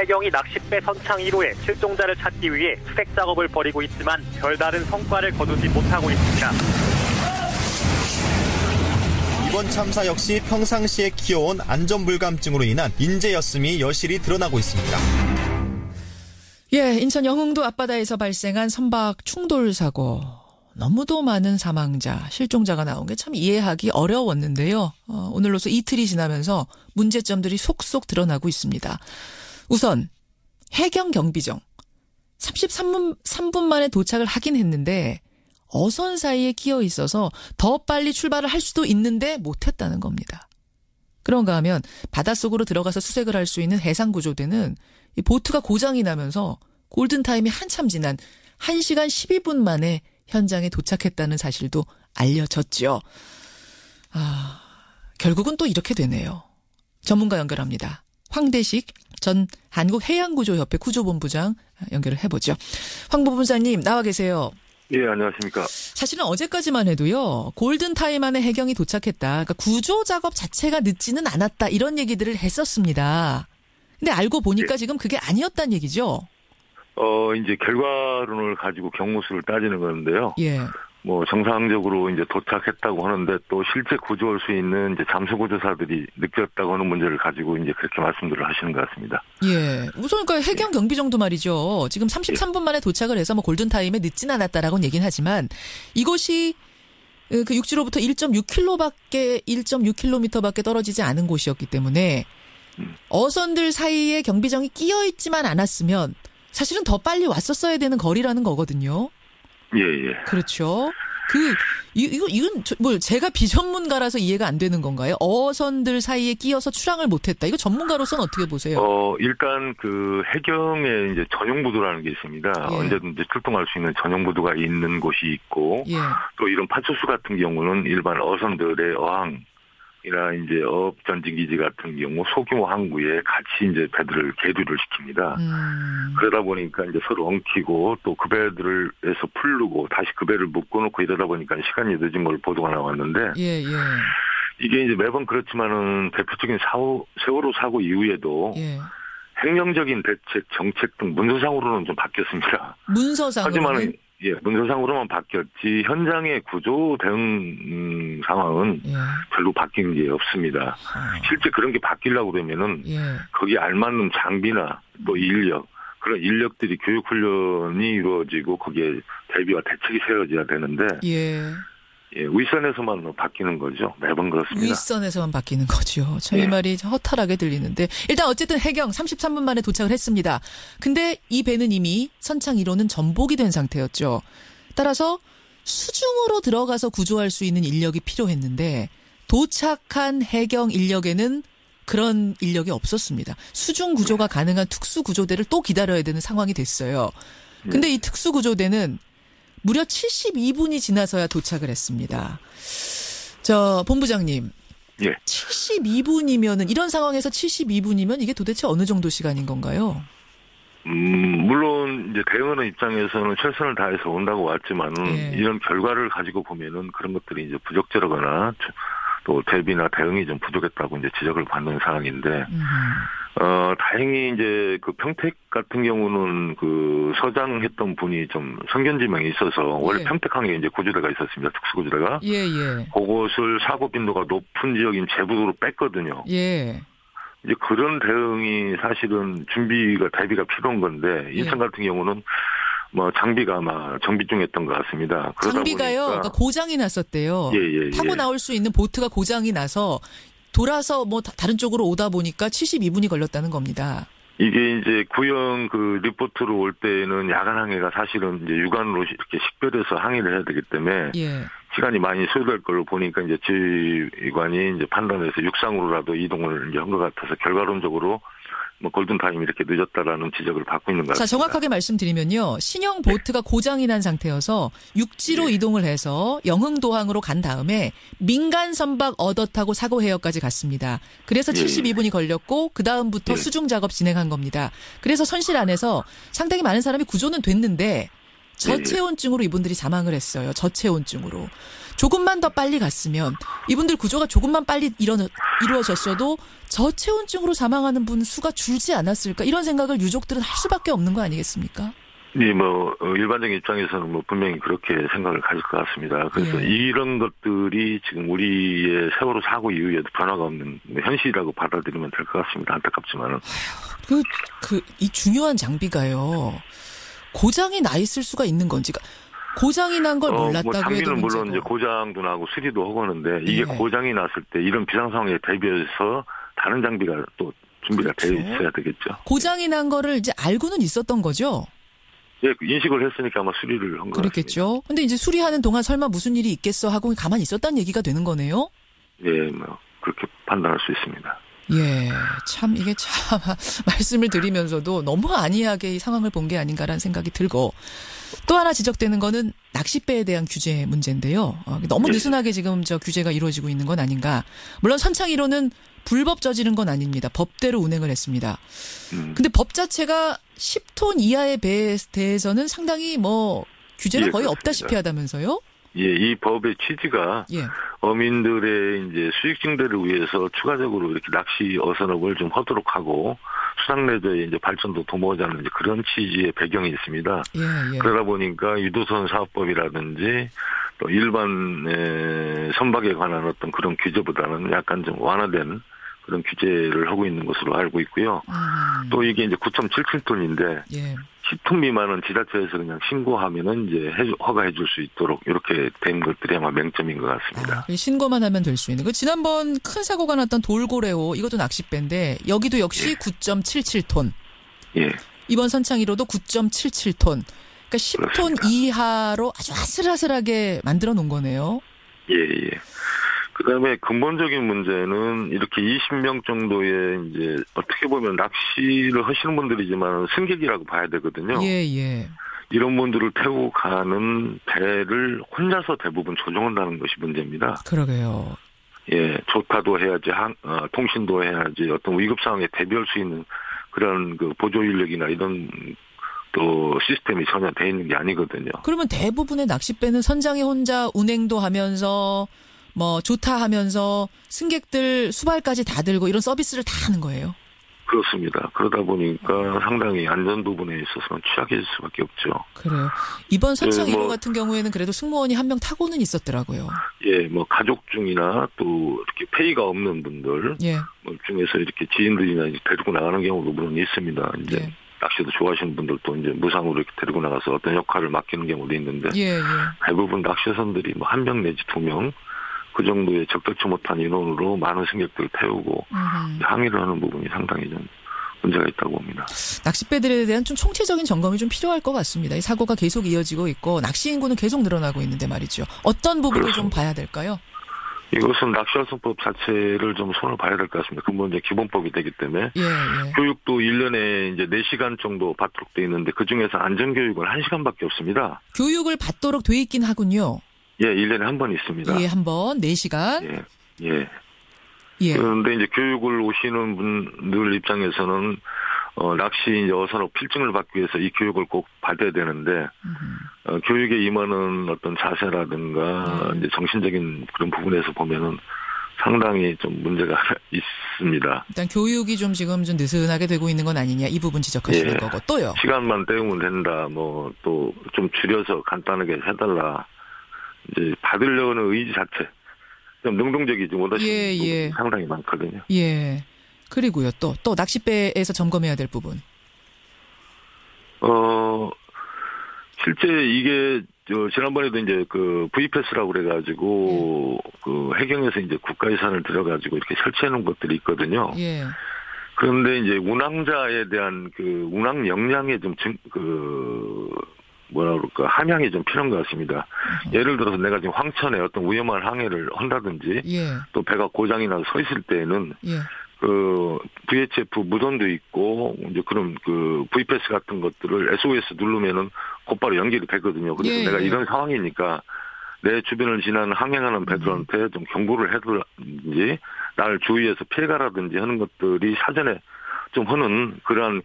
해경이 낚싯배 선창 1호의 실종자를 찾기 위해 수색 작업을 벌이고 있지만 별다른 성과를 거두지 못하고 있습니다. 이번 참사 역시 평상시에 키워온 안전불감증으로 인한 인재였음이 여실히 드러나고 있습니다. 예, 인천 영흥도 앞바다에서 발생한 선박 충돌 사고. 너무도 많은 사망자, 실종자가 나온 게 참 이해하기 어려웠는데요. 오늘로서 이틀이 지나면서 문제점들이 속속 드러나고 있습니다. 우선 해경 경비정 33분 만에 도착을 하긴 했는데 어선 사이에 끼어 있어서 더 빨리 출발을 할 수도 있는데 못했다는 겁니다. 그런가 하면 바닷속으로 들어가서 수색을 할 수 있는 해상구조대는 이 보트가 고장이 나면서 골든타임이 한참 지난 1시간 12분 만에 현장에 도착했다는 사실도 알려졌죠. 결국은 또 이렇게 되네요. 전문가 연결합니다. 황대식 전 한국해양구조협회 구조본부장 연결을 해보죠. 황 본부장님 나와 계세요. 예, 안녕하십니까. 사실은 어제까지만 해도요. 골든타임 안에 해경이 도착했다. 그러니까 구조 작업 자체가 늦지는 않았다. 이런 얘기들을 했었습니다. 근데 알고 보니까 지금 그게 아니었다는 얘기죠. 이제 결과론을 가지고 경무수를 따지는 건데요. 예. 뭐 정상적으로 이제 도착했다고 하는데 또 실제 구조할 수 있는 이제 잠수구조사들이 느꼈다고 하는 문제를 가지고 이제 그렇게 말씀들을 하시는 것 같습니다. 예. 우선 그러니까 해경 경비정도 말이죠. 지금 33분 만에 도착을 해서 뭐 골든타임에 늦진 않았다라고는 얘기는 하지만 이곳이 그 육지로부터 1.6km밖에 떨어지지 않은 곳이었기 때문에 어선들 사이에 경비정이 끼어 있지만 않았으면 사실은 더 빨리 왔었어야 되는 거리라는 거거든요. 예, 예. 그렇죠. 이건 뭐 제가 비전문가라서 이해가 안 되는 건가요? 어선들 사이에 끼어서 출항을 못했다. 이거 전문가로서는 어떻게 보세요? 일단 그 해경에 이제 전용부두라는 게 있습니다. 예. 언제든지 출동할 수 있는 전용부두가 있는 곳이 있고, 예. 또 이런 파출소 같은 경우는 일반 어선들의 어항, 이나 이제 어업전진기지 같은 경우 소규모 항구에 같이 이제 배들을 계류를 시킵니다. 그러다 보니까 이제 서로 엉키고 또 그 배들에서 풀르고 다시 그 배를 묶어놓고 이러다 보니까 시간이 늦은 걸 보도가 나왔는데 예, 예. 이게 이제 매번 그렇지만은 대표적인 세월호 사고 이후에도 예. 행정적인 대책, 정책 등 문서상으로는 좀 바뀌었습니다. 문서상으로는? 하지만 예, 문서상으로만 바뀌었지 현장의 구조 대응 상황은 예. 별로 바뀐 게 없습니다. 실제 그런 게 바뀌려고 그러면은 예. 거기에 알맞는 장비나 또 인력, 그런 인력들이 교육훈련이 이루어지고 거기에 대비와 대책이 세워져야 되는데 예. 예, 윗선에서만 바뀌는 거죠. 매번 그렇습니다. 윗선에서만 바뀌는 거죠. 저희 예. 말이 허탈하게 들리는데 일단 어쨌든 해경 33분 만에 도착을 했습니다. 근데 이 배는 이미 선창 1호는 전복이 된 상태였죠. 따라서 수중으로 들어가서 구조할 수 있는 인력이 필요했는데 도착한 해경 인력에는 그런 인력이 없었습니다. 수중 구조가 가능한 특수구조대를 또 기다려야 되는 상황이 됐어요. 근데 이 특수구조대는 무려 72분이 지나서야 도착을 했습니다. 본부장님. 예. 72분이면은, 이런 상황에서 72분이면 이게 도대체 어느 정도 시간인 건가요? 물론, 이제 대응하는 입장에서는 최선을 다해서 온다고 왔지만은, 예. 이런 결과를 가지고 보면은 그런 것들이 이제 부적절하거나, 또 대비나 대응이 좀 부족했다고 이제 지적을 받는 상황인데, 다행히 이제 그 평택 같은 경우는 그 서장했던 분이 좀 성견지명이 있어서 원래 예. 평택항에 이제 구조대가 있었습니다. 특수구조대가. 예, 예. 그것을 사고 빈도가 높은 지역인 제부도로 뺐거든요. 예. 이제 그런 대응이 사실은 대비가 필요한 건데 인천 같은 경우는 뭐 장비가 아마 정비 중이었던 것 같습니다. 그러다 장비가요. 보니까 그러니까 고장이 났었대요. 예. 타고 나올 수 있는 보트가 고장이 나서 돌아서 뭐 다른 쪽으로 오다 보니까 72분이 걸렸다는 겁니다. 이게 이제 구형 그 리포트로 올 때는 야간 항해가 사실은 이제 육안으로 이렇게 식별해서 항해를 해야 되기 때문에 예. 시간이 많이 소요될 걸로 보니까 이제 지휘관이 이제 판단해서 육상으로라도 이동을 이제 한 것 같아서 결과론적으로 뭐 골든타임 이렇게 늦었다라는 지적을 받고 있는 것 같습니다. 자, 정확하게 말씀드리면요. 신형 보트가 고장이 난 상태여서 육지로 이동을 해서 영흥도항으로 간 다음에 민간 선박 얻어 타고 사고해역까지 갔습니다. 그래서 72분이 걸렸고 그 다음부터 수중 작업 진행한 겁니다. 그래서 선실 안에서 상당히 많은 사람이 구조는 됐는데 저체온증으로 이분들이 사망을 했어요. 저체온증으로. 조금만 더 빨리 갔으면 이분들 구조가 조금만 빨리 이루어졌어도 저체온증으로 사망하는 분 수가 줄지 않았을까 이런 생각을 유족들은 할 수밖에 없는 거 아니겠습니까? 네, 일반적인 입장에서는 분명히 그렇게 생각을 가질 것 같습니다. 그래서 예. 이런 것들이 지금 우리의 세월호 사고 이후에도 변화가 없는 현실이라고 받아들이면 될 것 같습니다. 안타깝지만은. 이 중요한 장비가요. 고장이 나 있을 수가 있는 건지. 고장이 난 걸 몰랐다고 해도 장비는 문제고. 물론 이제 고장도 나고 수리도 하고 하는데 이게 예. 고장이 났을 때 이런 비상 상황에 대비해서 다른 장비가 또 준비가 그렇죠. 되어 있어야 되겠죠. 고장이 난 거를 이제 알고는 있었던 거죠. 예, 인식을 했으니까 아마 수리를 한 것 같습니다. 그렇겠죠. 근데 이제 수리하는 동안 설마 무슨 일이 있겠어 하고 가만히 있었다는 얘기가 되는 거네요. 예, 그렇게 판단할 수 있습니다. 예, 참 이게 참 말씀을 드리면서도 너무 안이하게 이 상황을 본 게 아닌가라는 생각이 들고 또 하나 지적되는 거는 낚싯배에 대한 규제 문제인데요. 너무 느슨하게 지금 규제가 이루어지고 있는 건 아닌가. 물론 선창1호는 불법 저지른 건 아닙니다. 법대로 운행을 했습니다. 근데 법 자체가 10톤 이하의 배에 대해서는 상당히 규제가 거의 그렇습니다. 없다시피 하다면서요? 예, 이 법의 취지가 예. 어민들의 이제 수익 증대를 위해서 추가적으로 이렇게 낚시 어선업을 좀 하도록 하고 수상레저의 이제 발전도 도모하자는 이제 그런 취지의 배경이 있습니다. 예. 그러다 보니까 유도선 사업법이라든지 또 일반 선박에 관한 어떤 그런 규제보다는 약간 좀 완화된 그런 규제를 하고 있는 것으로 알고 있고요. 또 이게 이제 9.77톤인데 예. 10톤 미만은 지자체에서 그냥 신고하면은 이제 허가해 줄 수 있도록 이렇게 된 것들이 아마 맹점인 것 같습니다. 신고만 하면 될 수 있는. 지난번 큰 사고가 났던 돌고래호 이것도 낚싯배인데 여기도 역시 예. 9.77톤. 예. 이번 선창1호도 9.77톤. 그러니까 10톤 그렇습니다. 이하로 아주 아슬아슬하게 만들어 놓은 거네요. 예. 그다음에 근본적인 문제는 이렇게 20명 정도의 이제 어떻게 보면 낚시를 하시는 분들이지만 승객이라고 봐야 되거든요. 예. 이런 분들을 태우고 가는 배를 혼자서 대부분 조종한다는 것이 문제입니다. 그러게요. 예, 조타도 해야지, 통신도 해야지, 어떤 위급 상황에 대비할 수 있는 그런 그 보조 인력이나 이런 또 시스템이 전혀 돼 있는 게 아니거든요. 그러면 대부분의 낚싯배는 선장이 혼자 운행도 하면서 조타하면서 승객들 수발까지 다 들고 이런 서비스를 다 하는 거예요. 그렇습니다. 그러다 보니까 상당히 안전 부분에 있어서는 취약해질 수밖에 없죠. 그래요. 이번 선창 1호 뭐 같은 경우에는 그래도 승무원이 한 명 타고는 있었더라고요. 예, 뭐 가족 중이나 또 이렇게 페이가 없는 분들 예. 중에서 이렇게 지인들이나 이제 데리고 나가는 경우도 물론 있습니다. 이제 예. 낚시도 좋아하시는 분들도 이제 무상으로 이렇게 데리고 나가서 어떤 역할을 맡기는 경우도 있는데 예. 대부분 낚시선들이 뭐 한 명 내지 두 명 그 정도의 적절치 못한 인원으로 많은 승객들을 태우고 항의를 하는 부분이 상당히 좀 문제가 있다고 봅니다. 낚싯배들에 대한 좀 총체적인 점검이 좀 필요할 것 같습니다. 이 사고가 계속 이어지고 있고 낚시 인구는 계속 늘어나고 있는데 말이죠. 어떤 부분을 좀 봐야 될까요? 이것은 낚시활성법 자체를 좀 손을 봐야 될 것 같습니다. 근본 이제 기본법이 되기 때문에 예. 교육도 1년에 이제 4시간 정도 받도록 돼 있는데 그 중에서 안전교육은 1시간밖에 없습니다. 교육을 받도록 돼 있긴 하군요. 예, 1년에 한 번 있습니다. 예, 한 번 4시간. 예. 예. 그런데 이제 교육을 오시는 분들 입장에서는 낚시 이제 어선업 필증을 받기 위해서 이 교육을 꼭 받아야 되는데 교육에 임하는 어떤 자세라든가 이제 정신적인 그런 부분에서 보면은 상당히 좀 문제가 있습니다. 일단 교육이 좀 지금 좀 느슨하게 되고 있는 건 아니냐 이 부분 지적하시는 거고 또요. 시간만 때우면 된다. 뭐 또 좀 줄여서 간단하게 해달라. 이제 받으려는 의지 자체 좀 능동적이지 못하시는 부분이 상당히 많거든요. 예. 그리고요 또 낚싯배에서 점검해야 될 부분. 실제 이게 지난번에도 이제 그 V패스라고 그래가지고 그 해경에서 이제 국가유산을 들여가지고 이렇게 설치해 놓은 것들이 있거든요. 예. 그런데 이제 운항자에 대한 그 운항 역량에 좀 함양이 좀 필요한 것 같습니다. 예를 들어서 내가 지금 황천에 어떤 위험한 항해를 한다든지 또 배가 고장이 나서 서 있을 때에는 그 VHF 무선도 있고 이제 그런 그 V패스 같은 것들을 SOS 누르면은 곧바로 연결이 되거든요. 그래서 내가 이런 상황이니까 내 주변을 항행하는 배들한테 좀 경고를 해두든지 나를 주의해서 피해가라든지 하는 것들이 사전에 좀 하는 그러한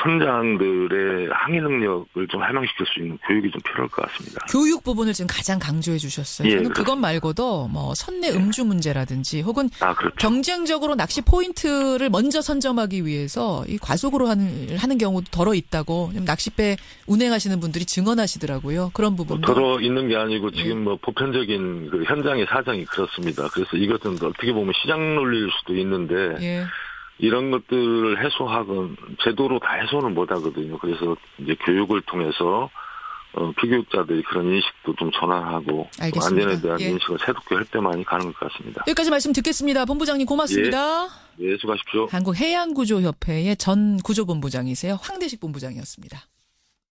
선장들의 항해 능력을 좀 할망시킬 수 있는 교육이 좀 필요할 것 같습니다. 교육 부분을 지금 가장 강조해 주셨어요. 예, 저는 그것 말고도 뭐 선내 음주 문제라든지 혹은 그렇죠. 경쟁적으로 낚시 포인트를 먼저 선점하기 위해서 이 과속으로 하는 경우도 덜어 있다고 낚싯배 운행하시는 분들이 증언하시더라고요. 그런 부분도. 덜어 있는 게 아니고 지금 뭐 보편적인 그 현장의 사정이 그렇습니다. 그래서 이것은 어떻게 보면 시장 논리일 수도 있는데 예. 이런 것들을 해소하건 제도로 다 해소는 못 하거든요. 그래서 이제 교육을 통해서 피교육자들이 그런 인식도 좀 전환하고 안전에 대한 인식을 새롭게 할 때만이 가능할 것 같습니다. 여기까지 말씀 듣겠습니다. 본부장님 고맙습니다. 네, 수고하십시오. 한국해양구조협회의 전 구조본부장이세요. 황대식 본부장이었습니다.